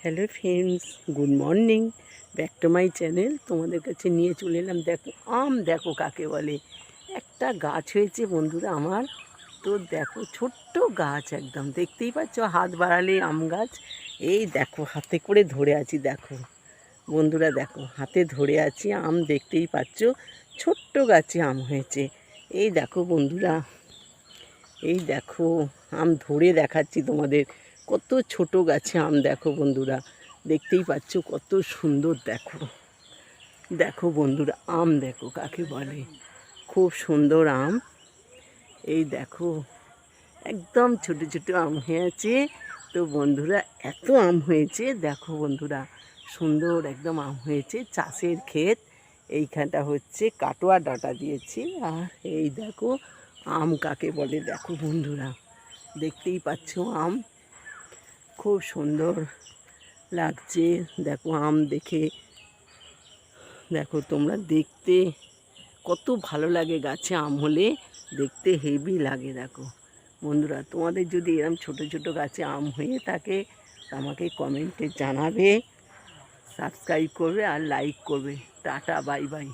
Hello friends, good morning, back to my channel. তোমাদের কাছে নিয়ে চলে এলাম। দেখো আম, দেখো কাকে বলে। একটা গাছ হয়েছে বন্ধুরা আমার। তো দেখো ছোট্ট গাছ, একদম দেখতেই পাচ্ছ, হাত বাড়ালে আম গাছ। এই দেখো হাতে করে ধরে আছি, দেখো বন্ধুরা, দেখো হাতে ধরে আছি আম, দেখতেই পাচ্ছ ছোট্ট গাছে আম হয়েছে। এই দেখো বন্ধুরা, এই দেখো আম ধরে দেখাচ্ছি তোমাদের। কত ছোট গাছে আম, দেখো বন্ধুরা, দেখতেই পাচ্ছ কত সুন্দর। দেখো দেখো বন্ধুরা, আম দেখো কাকে বলে, খুব সুন্দর আম। এই দেখো একদম ছোট ছোট আম হয়েছে। তো বন্ধুরা এত আম হয়েছে, দেখো বন্ধুরা, সুন্দর একদম আম হয়েছে। চাষের ক্ষেত, এইখানটা হচ্ছে কাটোয়া ডাঁটা দিয়েছি। আর এই দেখো আম কাকে বলে, দেখো বন্ধুরা, দেখতেই পাচ্ছ আম খুব সুন্দর লাগছে। দেখো আম দেখে, দেখো তোমরা দেখতে কত ভালো লাগে, গাছে আম হলে দেখতে হেভি লাগে। দেখো বন্ধুরা, তোমাদের যদি এরকম ছোট ছোট গাছে আম হয়ে থাকে আমাকে কমেন্টে জানাবে, সাবস্ক্রাইব করবে আর লাইক করবে। Tata, bye bye.